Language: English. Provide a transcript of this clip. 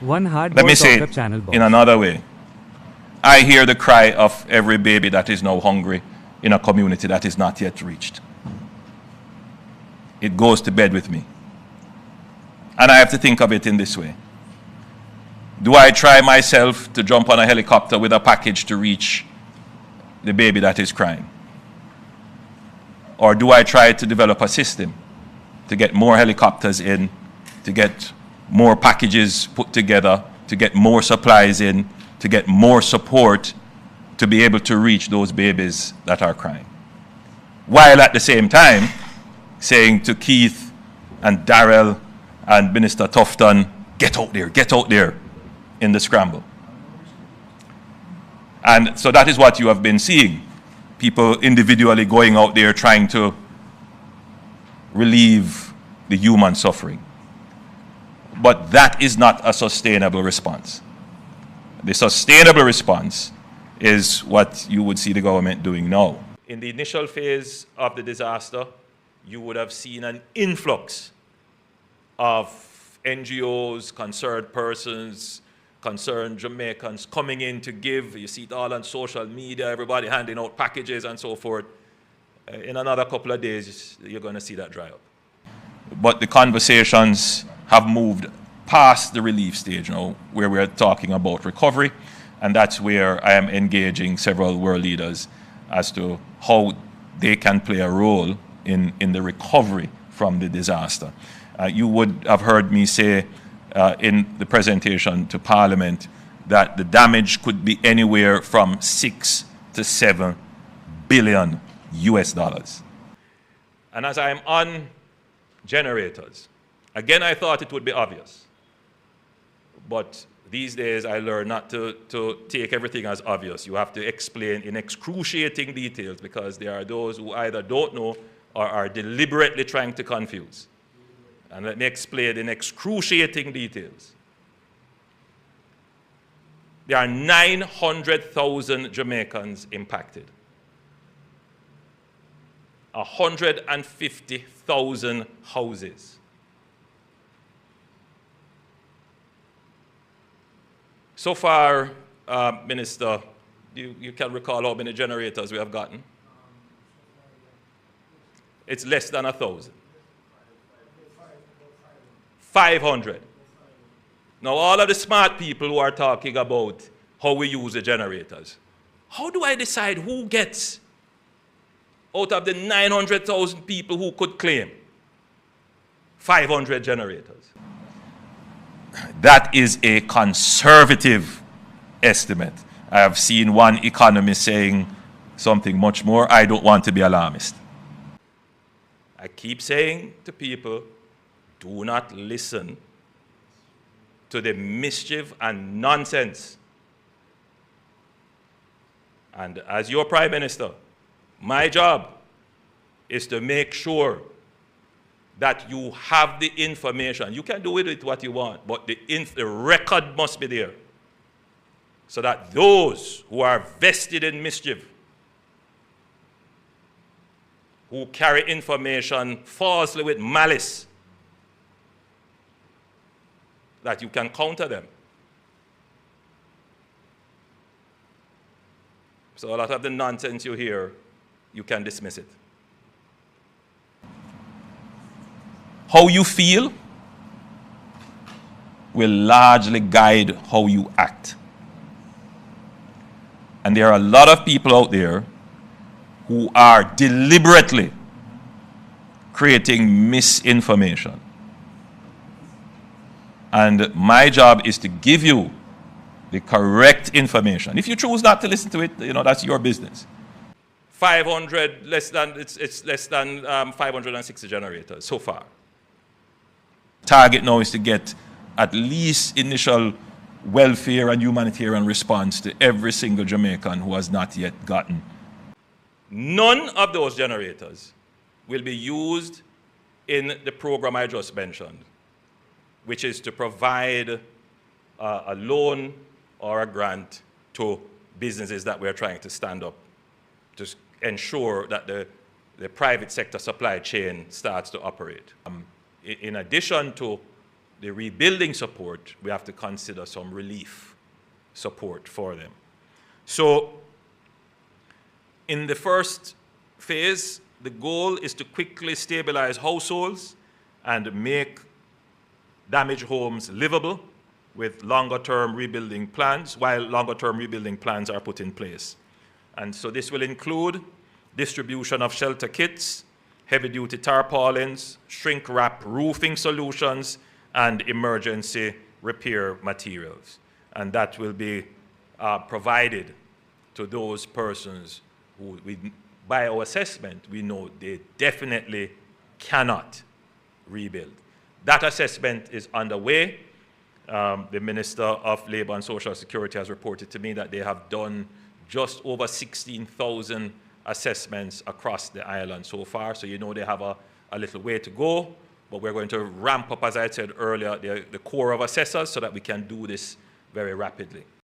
One hard Let me boiled say talk-up it channel boss. in another way. I hear the cry of every baby that is now hungry in a community that is not yet reached. It goes to bed with me. And I have to think of it in this way. Do I try myself to jump on a helicopter with a package to reach the baby that is crying? Or do I try to develop a system to get more helicopters in, to get more packages put together, to get more supplies in, to get more support to be able to reach those babies that are crying? While at the same time saying to Keith and Darrell and Minister Tufton, get out there in the scramble. And so that is what you have been seeing. People individually going out there trying to relieve the human suffering. But that is not a sustainable response. The sustainable response is what you would see the government doing now. In the initial phase of the disaster, you would have seen an influx of NGOs, concerned persons, concerned Jamaicans coming in to give. You see it all on social media, everybody handing out packages and so forth. In another couple of days, you're going to see that dry up. But the conversations have moved past the relief stage now, where we're talking about recovery, and that's where I am engaging several world leaders as to how they can play a role in the recovery from the disaster. You would have heard me say in the presentation to Parliament that the damage could be anywhere from 6 to 7 billion US dollars. And as I'm on generators, again, I thought it would be obvious. But these days, I learn not to take everything as obvious. You have to explain in excruciating details, because there are those who either don't know or are deliberately trying to confuse. And let me explain in excruciating details. There are 900,000 Jamaicans impacted. 150,000 houses. So far, Minister, you can recall how many generators we have gotten? It's less than 1,000. 500. Now, all of the smart people who are talking about how we use the generators, how do I decide who gets out of the 900,000 people who could claim 500 generators? That is a conservative estimate. I have seen one economist saying something much more. I don't want to be alarmist. I keep saying to people, do not listen to the mischief and nonsense. And as your Prime Minister, my job is to make sure that you have the information. You can do with it what you want, but the record must be there, so that those who are vested in mischief, who carry information falsely with malice, that you can counter them. So a lot of the nonsense you hear, you can dismiss it. How you feel will largely guide how you act. And there are a lot of people out there who are deliberately creating misinformation. And my job is to give you the correct information. If you choose not to listen to it, that's your business. 500, it's less than 560 generators so far. Target now is to get at least initial welfare and humanitarian response to every single Jamaican who has not yet gotten. None of those generators will be used in the program I just mentioned, which is to provide a loan or a grant to businesses that we're trying to stand up to ensure that the private sector supply chain starts to operate. In addition to the rebuilding support, we have to consider some relief support for them. So in the first phase, the goal is to quickly stabilize households and make damaged homes livable with longer-term rebuilding plans, while longer-term rebuilding plans are put in place. And so this will include distribution of shelter kits, heavy-duty tarpaulins, shrink-wrap roofing solutions, and emergency repair materials. And that will be provided to those persons who, by our assessment, we know they definitely cannot rebuild. That assessment is underway. The Minister of Labour and Social Security has reported to me that they have done just over 16,000 assessments across the island so far. So you know they have a little way to go, but we're going to ramp up, as I said earlier, the core of assessors so that we can do this very rapidly.